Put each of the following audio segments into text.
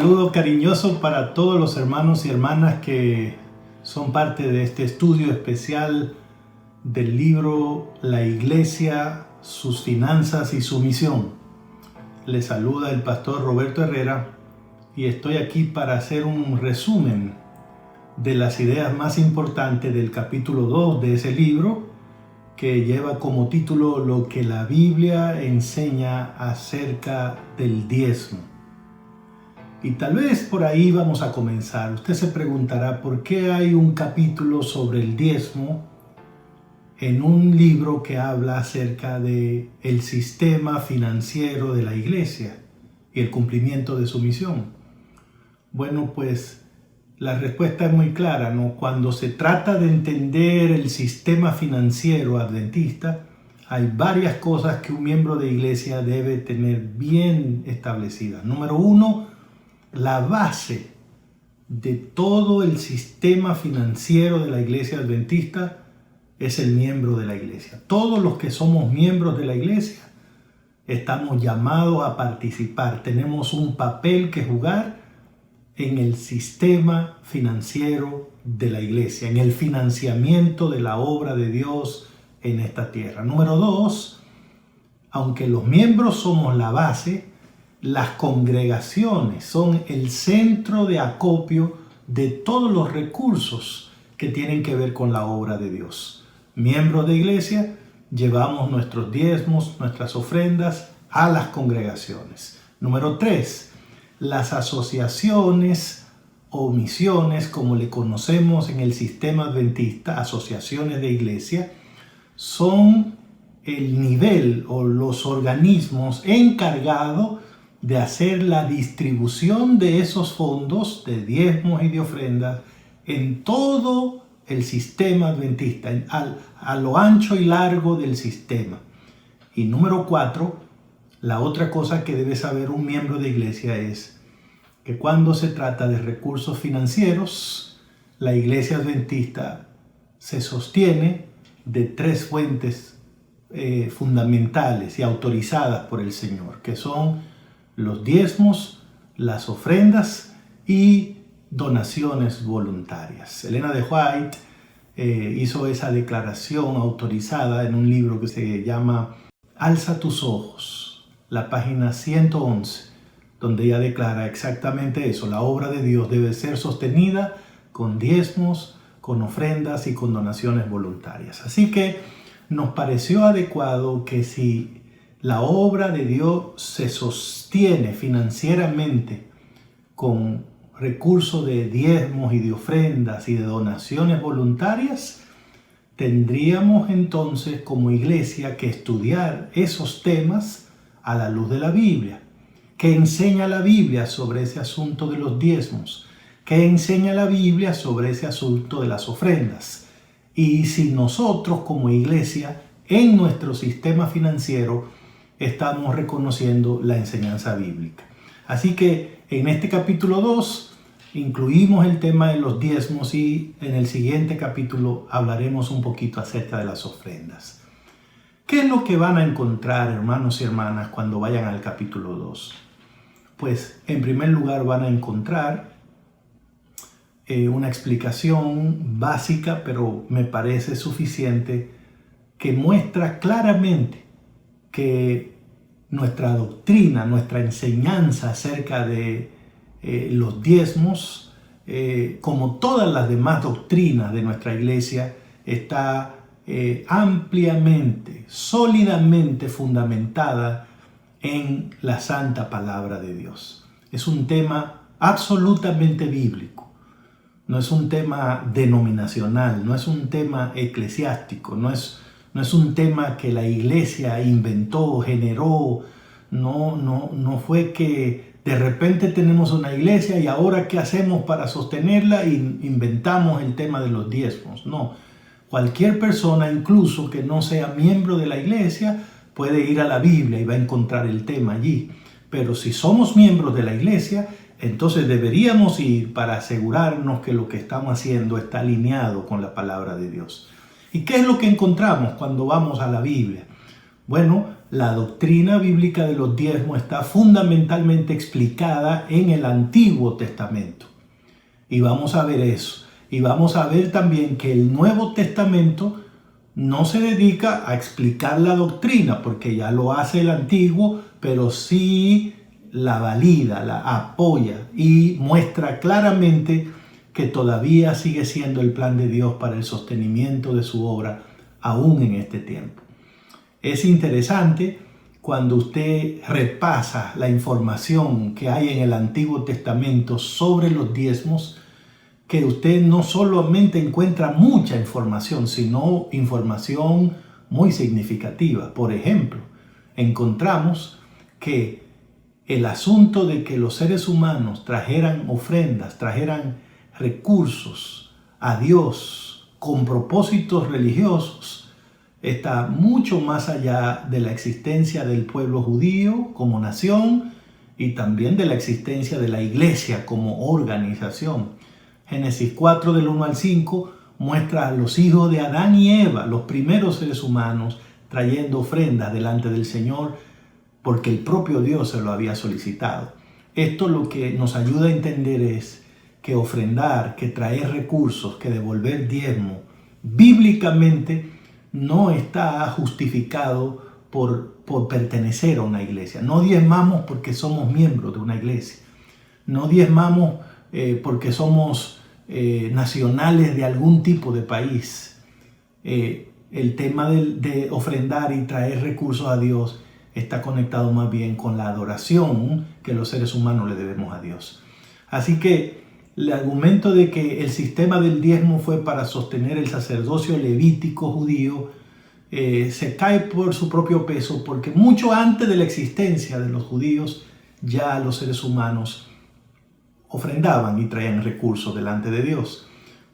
saludo cariñoso para todos los hermanos y hermanas que son parte de este estudio especial del libro La Iglesia, sus finanzas y su misión. Les saluda el pastor Roberto Herrera y estoy aquí para hacer un resumen de las ideas más importantes del capítulo 2 de ese libro, que lleva como título Lo que la Biblia enseña acerca del diezmo. Y tal vez por ahí vamos a comenzar. Usted se preguntará por qué hay un capítulo sobre el diezmo en un libro que habla acerca de el sistema financiero de la iglesia y el cumplimiento de su misión. Bueno, pues la respuesta es muy clara, ¿no? Cuando se trata de entender el sistema financiero adventista, hay varias cosas que un miembro de iglesia debe tener bien establecidas. Número uno, la base de todo el sistema financiero de la iglesia adventista es el miembro de la iglesia. Todos los que somos miembros de la iglesia estamos llamados a participar. Tenemos un papel que jugar en el sistema financiero de la iglesia, en el financiamiento de la obra de Dios en esta tierra. Número dos, aunque los miembros somos la base, las congregaciones son el centro de acopio de todos los recursos que tienen que ver con la obra de Dios. Miembros de iglesia, llevamos nuestros diezmos, nuestras ofrendas a las congregaciones. Número 3, las asociaciones o misiones, como le conocemos en el sistema adventista, asociaciones de iglesia, son el nivel o los organismos encargados de hacer la distribución de esos fondos de diezmos y de ofrendas en todo el sistema adventista, a lo ancho y largo del sistema. Y número 4, la otra cosa que debe saber un miembro de iglesia es que cuando se trata de recursos financieros, la iglesia adventista se sostiene de 3 fuentes fundamentales y autorizadas por el Señor, que son los diezmos, las ofrendas y donaciones voluntarias. Elena de White hizo esa declaración autorizada en un libro que se llama Alza tus ojos, la página 111, donde ella declara exactamente eso. La obra de Dios debe ser sostenida con diezmos, con ofrendas y con donaciones voluntarias. Así que nos pareció adecuado que si la obra de Dios se sostiene financieramente con recursos de diezmos y de ofrendas y de donaciones voluntarias, tendríamos entonces como iglesia que estudiar esos temas a la luz de la Biblia. ¿Qué enseña la Biblia sobre ese asunto de los diezmos? ¿Qué enseña la Biblia sobre ese asunto de las ofrendas? Y si nosotros como iglesia en nuestro sistema financiero estamos reconociendo la enseñanza bíblica. Así que en este capítulo 2 incluimos el tema de los diezmos y en el siguiente capítulo hablaremos un poquito acerca de las ofrendas. ¿Qué es lo que van a encontrar, hermanos y hermanas, cuando vayan al capítulo 2? Pues en primer lugar van a encontrar una explicación básica, pero me parece suficiente, que muestra claramente que nuestra doctrina, nuestra enseñanza acerca de los diezmos, como todas las demás doctrinas de nuestra iglesia, está ampliamente, sólidamente fundamentada en la santa palabra de Dios. Es un tema absolutamente bíblico, no es un tema denominacional, no es un tema eclesiástico, no es un tema que la iglesia inventó, generó. No fue que de repente tenemos una iglesia y ahora ¿qué hacemos para sostenerla? Y inventamos el tema de los diezmos. No, cualquier persona, incluso que no sea miembro de la iglesia, puede ir a la Biblia y va a encontrar el tema allí. Pero si somos miembros de la iglesia, entonces deberíamos ir para asegurarnos que lo que estamos haciendo está alineado con la palabra de Dios. ¿Y qué es lo que encontramos cuando vamos a la Biblia? Bueno, la doctrina bíblica de los diezmos está fundamentalmente explicada en el Antiguo Testamento. Y vamos a ver eso. Y vamos a ver también que el Nuevo Testamento no se dedica a explicar la doctrina, porque ya lo hace el Antiguo, pero sí la valida, la apoya y muestra claramente que todavía sigue siendo el plan de Dios para el sostenimiento de su obra, aún en este tiempo. Es interesante cuando usted repasa la información que hay en el Antiguo Testamento sobre los diezmos, que usted no solamente encuentra mucha información, sino información muy significativa. Por ejemplo, encontramos que el asunto de que los seres humanos trajeran ofrendas, trajeran recursos a Dios con propósitos religiosos, está mucho más allá de la existencia del pueblo judío como nación y también de la existencia de la iglesia como organización. Génesis 4 del 1 al 5 muestra a los hijos de Adán y Eva, los primeros seres humanos, trayendo ofrendas delante del Señor porque el propio Dios se lo había solicitado. Esto lo que nos ayuda a entender es que ofrendar, que traer recursos, que devolver diezmo, bíblicamente no está justificado por pertenecer a una iglesia. No diezmamos porque somos miembros de una iglesia. No diezmamos porque somos nacionales de algún tipo de país. El tema de ofrendar y traer recursos a Dios está conectado más bien con la adoración que los seres humanos le debemos a Dios. Así que el argumento de que el sistema del diezmo fue para sostener el sacerdocio levítico judío se cae por su propio peso, porque mucho antes de la existencia de los judíos ya los seres humanos ofrendaban y traían recursos delante de Dios.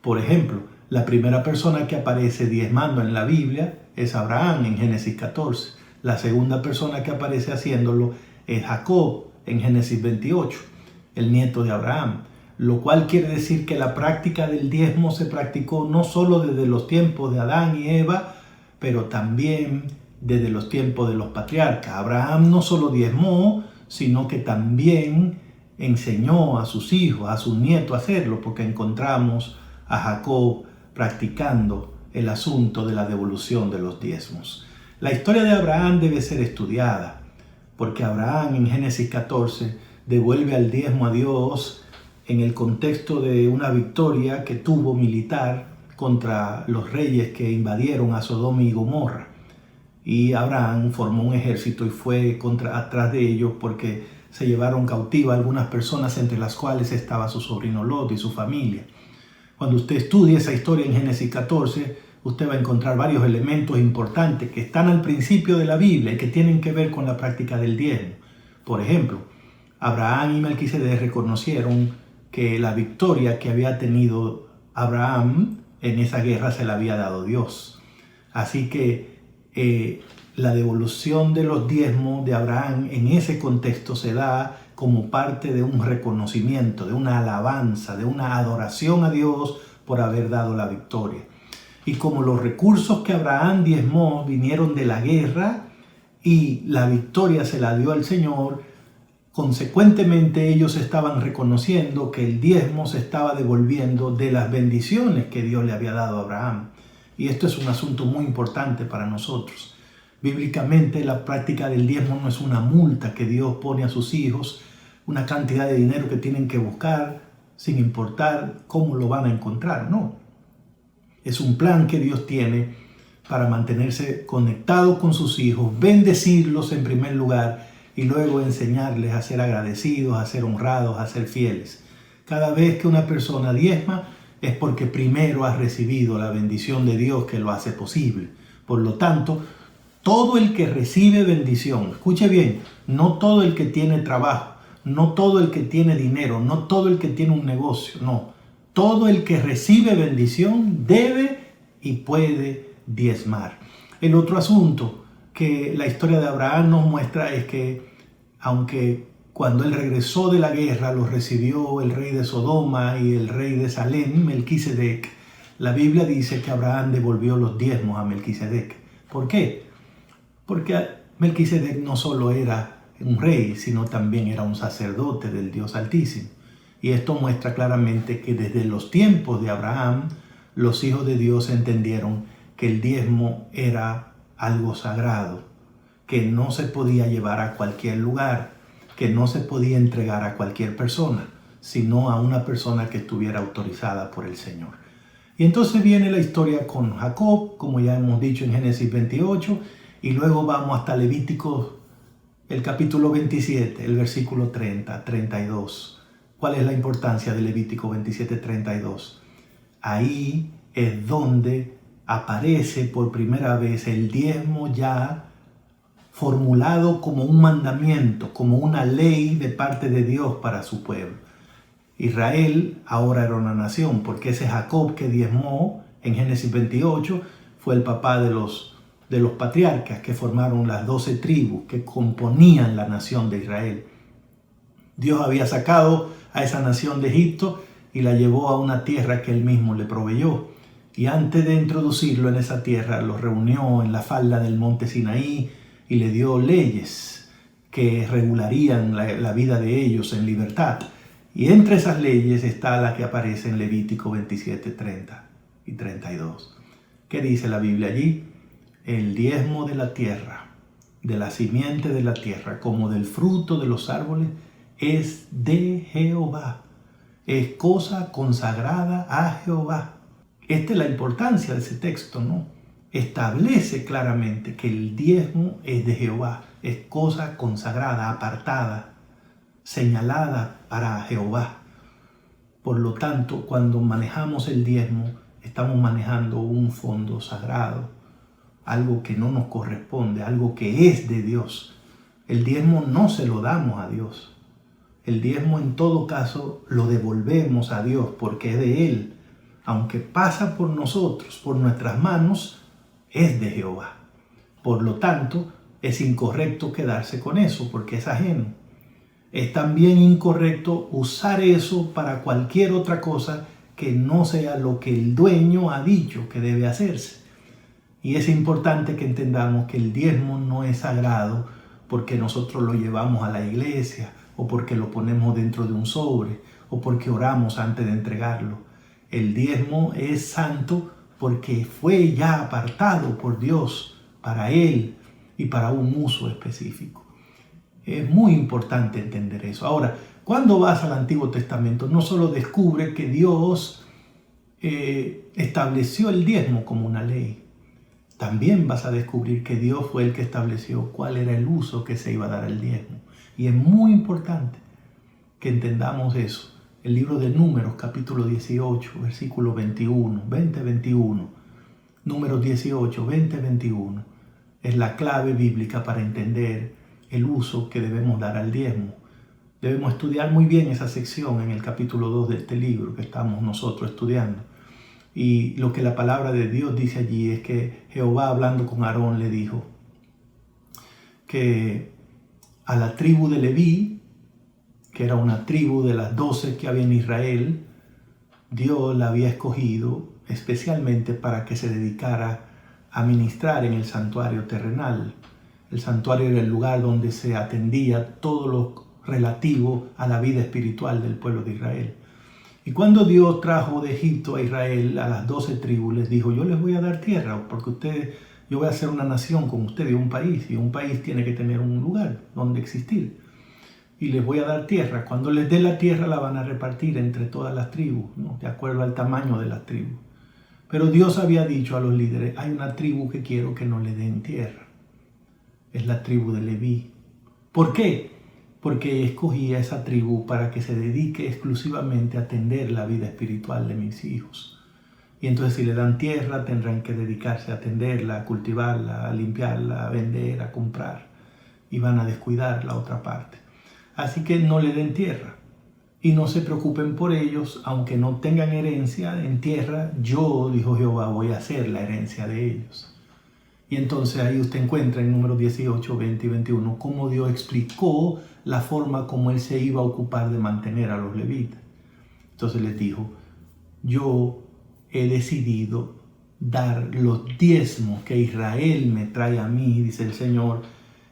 Por ejemplo, la primera persona que aparece diezmando en la Biblia es Abraham en Génesis 14. La segunda persona que aparece haciéndolo es Jacob en Génesis 28, el nieto de Abraham. Lo cual quiere decir que la práctica del diezmo se practicó no solo desde los tiempos de Adán y Eva, pero también desde los tiempos de los patriarcas. Abraham no solo diezmó, sino que también enseñó a sus hijos, a sus nietos a hacerlo, porque encontramos a Jacob practicando el asunto de la devolución de los diezmos. La historia de Abraham debe ser estudiada, porque Abraham en Génesis 14 devuelve al diezmo a Dios en el contexto de una victoria que tuvo militar contra los reyes que invadieron a Sodoma y Gomorra. Y Abraham formó un ejército y fue atrás de ellos porque se llevaron cautiva algunas personas, entre las cuales estaba su sobrino Lot y su familia. Cuando usted estudie esa historia en Génesis 14, usted va a encontrar varios elementos importantes que están al principio de la Biblia y que tienen que ver con la práctica del diezmo. Por ejemplo, Abraham y Melquisedec reconocieron que la victoria que había tenido Abraham en esa guerra se la había dado Dios. Así que la devolución de los diezmos de Abraham en ese contexto se da como parte de un reconocimiento, de una alabanza, de una adoración a Dios por haber dado la victoria. Y como los recursos que Abraham diezmó vinieron de la guerra y la victoria se la dio al Señor, consecuentemente ellos estaban reconociendo que el diezmo se estaba devolviendo de las bendiciones que Dios le había dado a Abraham. Y esto es un asunto muy importante para nosotros. Bíblicamente la práctica del diezmo no es una multa que Dios pone a sus hijos, una cantidad de dinero que tienen que buscar sin importar cómo lo van a encontrar. No. Es un plan que Dios tiene para mantenerse conectado con sus hijos, bendecirlos en primer lugar y luego enseñarles a ser agradecidos, a ser honrados, a ser fieles. Cada vez que una persona diezma es porque primero ha recibido la bendición de Dios que lo hace posible. Por lo tanto, todo el que recibe bendición, escuche bien, no todo el que tiene trabajo, no todo el que tiene dinero, no todo el que tiene un negocio, no. Todo el que recibe bendición debe y puede diezmar. El otro asunto que la historia de Abraham nos muestra es que aunque cuando él regresó de la guerra lo recibió el rey de Sodoma y el rey de Salem, Melquisedec, la Biblia dice que Abraham devolvió los diezmos a Melquisedec. ¿Por qué? Porque Melquisedec no solo era un rey, sino también era un sacerdote del Dios Altísimo. Y esto muestra claramente que desde los tiempos de Abraham, los hijos de Dios entendieron que el diezmo era algo sagrado, que no se podía llevar a cualquier lugar, que no se podía entregar a cualquier persona, sino a una persona que estuviera autorizada por el Señor. Y entonces viene la historia con Jacob, como ya hemos dicho en Génesis 28, y luego vamos hasta Levítico, el capítulo 27, el versículo 30, 32. ¿Cuál es la importancia de Levítico 27, 32? Ahí es donde aparece por primera vez el diezmo ya formulado como un mandamiento, como una ley de parte de Dios para su pueblo. Israel ahora era una nación, porque ese Jacob que diezmó en Génesis 28 fue el papá de los patriarcas que formaron las 12 tribus que componían la nación de Israel. Dios había sacado a esa nación de Egipto y la llevó a una tierra que él mismo le proveyó. Y antes de introducirlo en esa tierra, lo reunió en la falda del monte Sinaí y le dio leyes que regularían la vida de ellos en libertad. Y entre esas leyes está la que aparece en Levítico 27, 30 y 32. ¿Qué dice la Biblia allí? El diezmo de la tierra, de la simiente de la tierra, como del fruto de los árboles, es de Jehová. Es cosa consagrada a Jehová. Esta es la importancia de ese texto, ¿no? Establece claramente que el diezmo es de Jehová. Es cosa consagrada, apartada, señalada para Jehová. Por lo tanto, cuando manejamos el diezmo, estamos manejando un fondo sagrado, algo que no nos corresponde, algo que es de Dios. El diezmo no se lo damos a Dios. El diezmo en todo caso lo devolvemos a Dios porque es de Él. Aunque pasa por nosotros, por nuestras manos, es de Jehová. Por lo tanto, es incorrecto quedarse con eso porque es ajeno. Es también incorrecto usar eso para cualquier otra cosa que no sea lo que el dueño ha dicho que debe hacerse. Y es importante que entendamos que el diezmo no es sagrado porque nosotros lo llevamos a la iglesia o porque lo ponemos dentro de un sobre o porque oramos antes de entregarlo. El diezmo es santo porque fue ya apartado por Dios para Él y para un uso específico. Es muy importante entender eso. Ahora, cuando vas al Antiguo Testamento, no solo descubre que Dios estableció el diezmo como una ley, también vas a descubrir que Dios fue el que estableció cuál era el uso que se iba a dar al diezmo. Y es muy importante que entendamos eso. El libro de Números, capítulo 18, versículo 21, 20-21. Números 18, 20-21. Es la clave bíblica para entender el uso que debemos dar al diezmo. Debemos estudiar muy bien esa sección en el capítulo 2 de este libro que estamos nosotros estudiando. Y lo que la palabra de Dios dice allí es que Jehová, hablando con Aarón, le dijo que a la tribu de Leví, que era una tribu de las 12 que había en Israel, Dios la había escogido especialmente para que se dedicara a ministrar en el santuario terrenal. El santuario era el lugar donde se atendía todo lo relativo a la vida espiritual del pueblo de Israel. Y cuando Dios trajo de Egipto a Israel a las 12 tribus, les dijo: yo les voy a dar tierra, porque yo voy a hacer una nación con ustedes, un país, y un país tiene que tener un lugar donde existir. Y les voy a dar tierra. Cuando les dé la tierra, la van a repartir entre todas las tribus, ¿no? De acuerdo al tamaño de las tribus. Pero Dios había dicho a los líderes: hay una tribu que quiero que no le den tierra. Es la tribu de Leví. ¿Por qué? Porque escogí a esa tribu para que se dedique exclusivamente a atender la vida espiritual de mis hijos. Y entonces, si le dan tierra, tendrán que dedicarse a atenderla, a cultivarla, a limpiarla, a vender, a comprar. Y van a descuidar la otra parte. Así que no le den tierra. Y no se preocupen por ellos, aunque no tengan herencia en tierra. Yo, dijo Jehová, voy a hacer la herencia de ellos. Y entonces ahí usted encuentra en Números 18, 20 y 21 cómo Dios explicó la forma como Él se iba a ocupar de mantener a los levitas. Entonces les dijo: yo he decidido dar los diezmos que Israel me trae a mí, dice el Señor,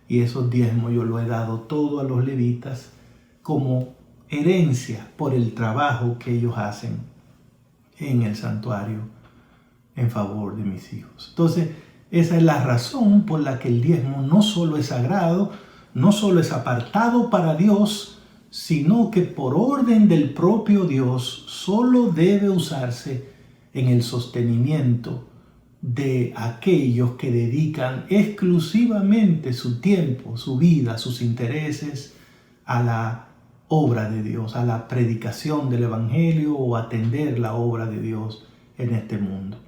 y esos diezmos yo lo he dado todo a los levitas como herencia por el trabajo que ellos hacen en el santuario en favor de mis hijos. Entonces, esa es la razón por la que el diezmo no solo es sagrado, no solo es apartado para Dios, sino que por orden del propio Dios solo debe usarse en el sostenimiento de aquellos que dedican exclusivamente su tiempo, su vida, sus intereses a la obra de Dios, a la predicación del Evangelio o atender la obra de Dios en este mundo.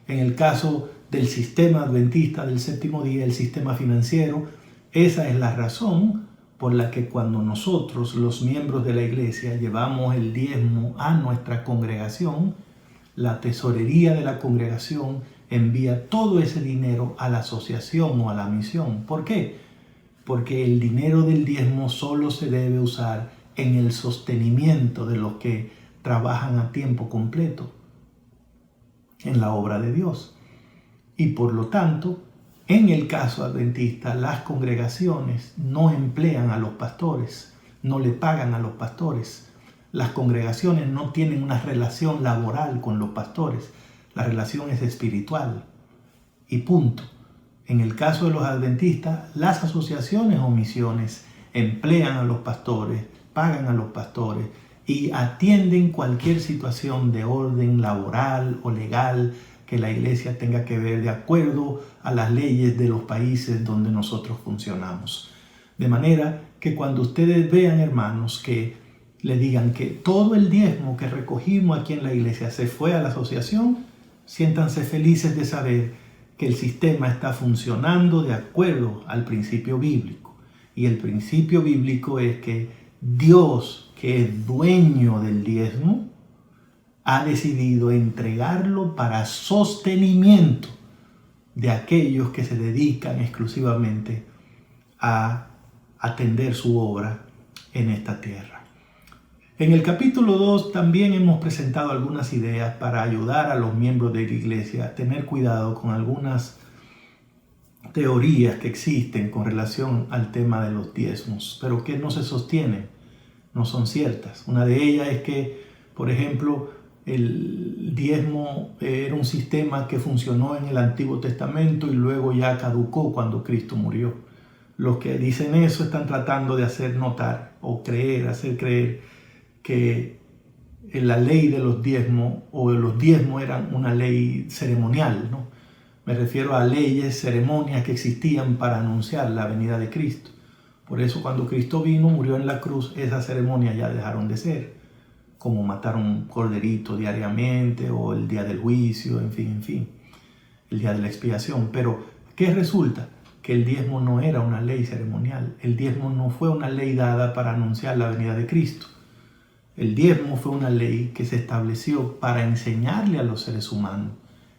En el caso del sistema adventista del séptimo día, el sistema financiero, esa es la razón por la que cuando nosotros, los miembros de la iglesia, llevamos el diezmo a nuestra congregación, la tesorería de la congregación envía todo ese dinero a la asociación o a la misión. ¿Por qué? Porque el dinero del diezmo solo se debe usar en el sostenimiento de los que trabajan a tiempo completo en la obra de Dios. Y por lo tanto, en el caso adventista, las congregaciones no emplean a los pastores, no le pagan a los pastores. Las congregaciones no tienen una relación laboral con los pastores. La relación es espiritual. Y punto. En el caso de los adventistas, las asociaciones o misiones emplean a los pastores, pagan a los pastores y atienden cualquier situación de orden laboral o legal que la iglesia tenga que ver de acuerdo a las leyes de los países donde nosotros funcionamos. De manera que cuando ustedes vean, hermanos, que le digan que todo el diezmo que recogimos aquí en la iglesia se fue a la asociación, siéntanse felices de saber que el sistema está funcionando de acuerdo al principio bíblico. Y el principio bíblico es que Dios, que es dueño del diezmo, ha decidido entregarlo para sostenimiento de aquellos que se dedican exclusivamente a atender su obra en esta tierra. En el capítulo 2 también hemos presentado algunas ideas para ayudar a los miembros de la iglesia a tener cuidado con algunas teorías que existen con relación al tema de los diezmos, pero que no se sostienen, no son ciertas. Una de ellas es que, por ejemplo, el diezmo era un sistema que funcionó en el Antiguo Testamento y luego ya caducó cuando Cristo murió. Los que dicen eso están tratando de hacer notar o hacer creer que la ley de los diezmos o los diezmos eran una ley ceremonial, ¿no? Me refiero a leyes, ceremonias que existían para anunciar la venida de Cristo. Por eso cuando Cristo vino, murió en la cruz, esas ceremonias ya dejaron de ser, como matar un corderito diariamente o el día del juicio, en fin, el día de la expiación. Pero, ¿qué resulta? Que el diezmo no era una ley ceremonial. El diezmo no fue una ley dada para anunciar la venida de Cristo. El diezmo fue una ley que se estableció para enseñarle a los seres humanos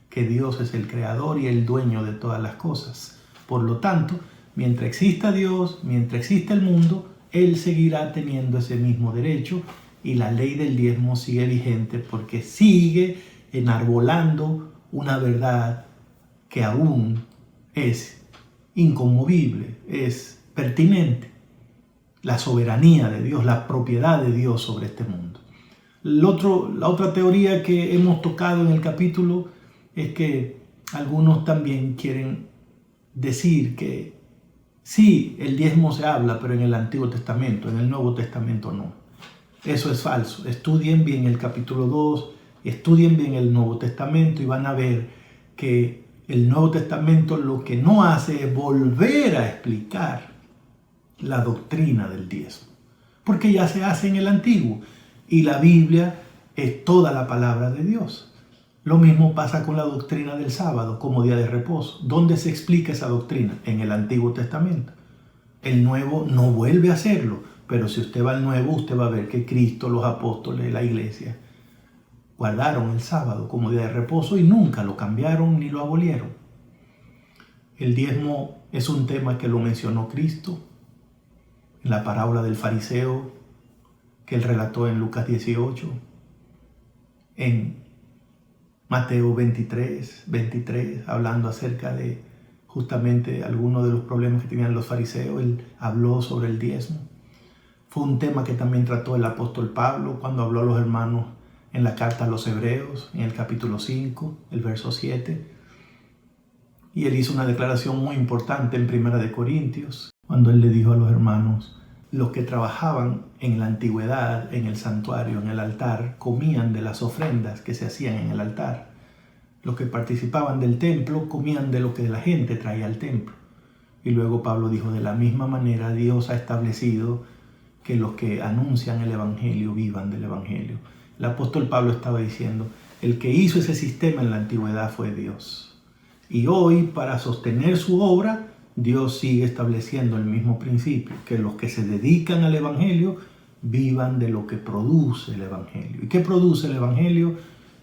que Dios es el creador y el dueño de todas las cosas. Por lo tanto, mientras exista Dios, mientras exista el mundo, Él seguirá teniendo ese mismo derecho y la ley del diezmo sigue vigente porque sigue enarbolando una verdad que aún es inconmovible, es pertinente. La soberanía de Dios, la propiedad de Dios sobre este mundo. La otra teoría que hemos tocado en el capítulo es que algunos también quieren decir que sí, el diezmo se habla, pero en el Antiguo Testamento, en el Nuevo Testamento no. Eso es falso. Estudien bien el capítulo 2, estudien bien el Nuevo Testamento y van a ver que el Nuevo Testamento lo que no hace es volver a explicar la doctrina del diezmo, porque ya se hace en el Antiguo y la Biblia es toda la palabra de Dios. Lo mismo pasa con la doctrina del sábado como día de reposo. ¿Dónde se explica esa doctrina? En el Antiguo Testamento. El Nuevo no vuelve a hacerlo, pero si usted va al Nuevo, usted va a ver que Cristo, los apóstoles, la iglesia, guardaron el sábado como día de reposo y nunca lo cambiaron ni lo abolieron. El diezmo es un tema que lo mencionó Cristo en la parábola del fariseo que él relató en Lucas 18, en Mateo 23, hablando acerca de justamente algunos de los problemas que tenían los fariseos. Él habló sobre el diezmo. Fue un tema que también trató el apóstol Pablo cuando habló a los hermanos en la carta a los Hebreos, en el capítulo 5, el verso 7. Y él hizo una declaración muy importante en Primera de Corintios, cuando él le dijo a los hermanos: los que trabajaban en la antigüedad, en el santuario, en el altar, comían de las ofrendas que se hacían en el altar. Los que participaban del templo comían de lo que la gente traía al templo. Y luego Pablo dijo: de la misma manera Dios ha establecido que los que anuncian el Evangelio vivan del Evangelio. El apóstol Pablo estaba diciendo: el que hizo ese sistema en la antigüedad fue Dios. Y hoy, para sostener su obra, Dios sigue estableciendo el mismo principio, que los que se dedican al Evangelio vivan de lo que produce el Evangelio. ¿Y qué produce el Evangelio?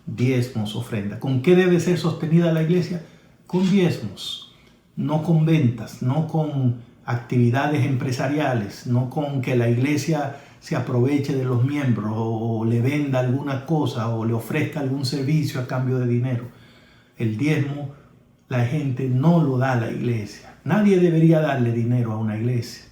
Diezmos, ofrendas. ¿Con qué debe ser sostenida la iglesia? Con diezmos, no con ventas, no con actividades empresariales, no con que la iglesia se aproveche de los miembros o le venda alguna cosa o le ofrezca algún servicio a cambio de dinero. El diezmo, la gente no lo da a la iglesia. Nadie debería darle dinero a una iglesia.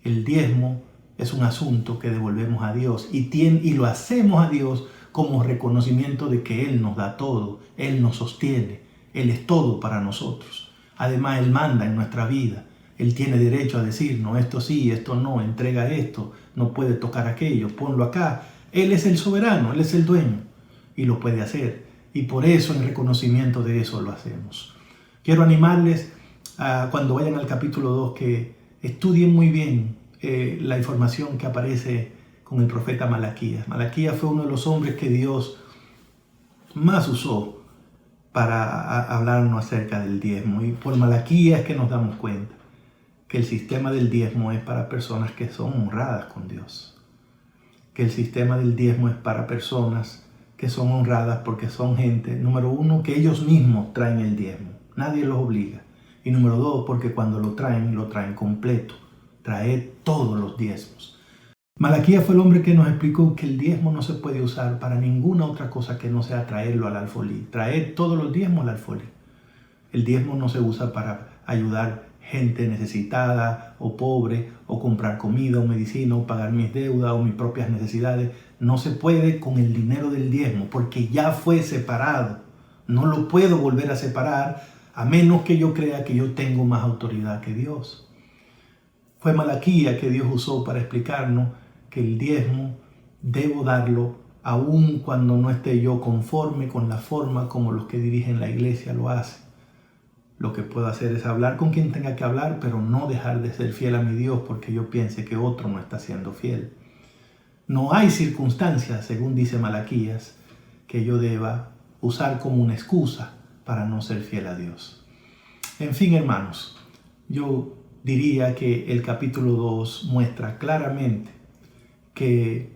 El diezmo es un asunto que devolvemos a Dios y lo hacemos a Dios como reconocimiento de que Él nos da todo, Él nos sostiene, Él es todo para nosotros. Además, Él manda en nuestra vida. Él tiene derecho a decirnos: esto sí, esto no, entrega esto, no puede tocar aquello, ponlo acá. Él es el soberano, Él es el dueño y lo puede hacer. Y por eso, en reconocimiento de eso, lo hacemos. Quiero animarles cuando vayan al capítulo 2 que estudien muy bien la información que aparece con el profeta Malaquías. Malaquías fue uno de los hombres que Dios más usó para hablarnos acerca del diezmo. Y por Malaquías es que nos damos cuenta que el sistema del diezmo es para personas que son honradas con Dios. Que el sistema del diezmo es para personas que son honradas porque son gente, número uno, que ellos mismos traen el diezmo. Nadie los obliga. Y número dos, porque cuando lo traen completo. Traed todos los diezmos. Malaquías fue el hombre que nos explicó que el diezmo no se puede usar para ninguna otra cosa que no sea traerlo al alfolí. Traed todos los diezmos al alfolí. El diezmo no se usa para ayudar gente necesitada o pobre, o comprar comida o medicina, o pagar mis deudas o mis propias necesidades. No se puede con el dinero del diezmo porque ya fue separado. No lo puedo volver a separar a menos que yo crea que yo tengo más autoridad que Dios. Fue Malaquías que Dios usó para explicarnos que el diezmo debo darlo aun cuando no esté yo conforme con la forma como los que dirigen la iglesia lo hacen. Lo que puedo hacer es hablar con quien tenga que hablar, pero no dejar de ser fiel a mi Dios porque yo piense que otro no está siendo fiel. No hay circunstancias, según dice Malaquías, que yo deba usar como una excusa para no ser fiel a Dios. En fin, hermanos, yo diría que el capítulo 2 muestra claramente que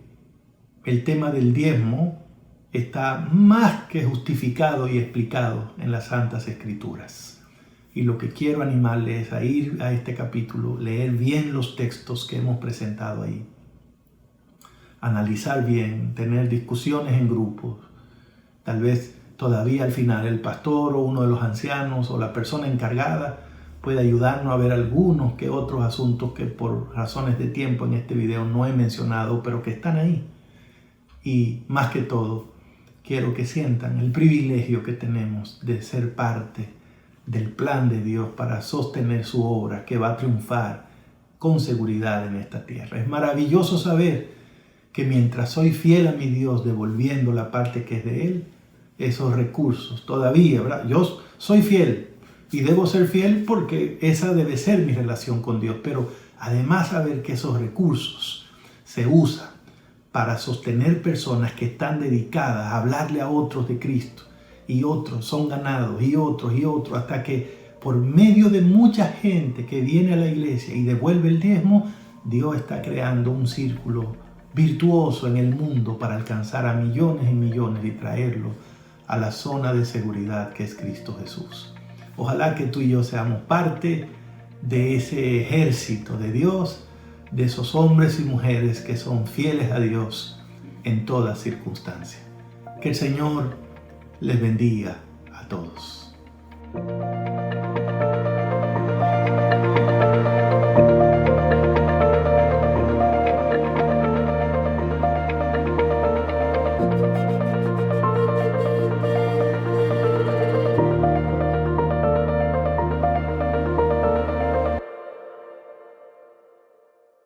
el tema del diezmo está más que justificado y explicado en las Santas Escrituras. Y lo que quiero animarles es a ir a este capítulo, leer bien los textos que hemos presentado ahí, analizar bien, tener discusiones en grupos. Tal vez todavía al final el pastor o uno de los ancianos o la persona encargada puede ayudarnos a ver algunos que otros asuntos que por razones de tiempo en este video no he mencionado, pero que están ahí. Y más que todo, quiero que sientan el privilegio que tenemos de ser parte del plan de Dios para sostener su obra que va a triunfar con seguridad en esta tierra. Es maravilloso saber que mientras soy fiel a mi Dios devolviendo la parte que es de Él, esos recursos todavía, ¿verdad? Yo soy fiel y debo ser fiel porque esa debe ser mi relación con Dios, pero además saber que esos recursos se usan para sostener personas que están dedicadas a hablarle a otros de Cristo, y otros son ganados, y otros, hasta que por medio de mucha gente que viene a la iglesia y devuelve el diezmo, Dios está creando un círculo virtuoso en el mundo para alcanzar a millones y millones y traerlos a la zona de seguridad que es Cristo Jesús. Ojalá que tú y yo seamos parte de ese ejército de Dios, de esos hombres y mujeres que son fieles a Dios en toda circunstancia. Que el Señor les bendiga a todos.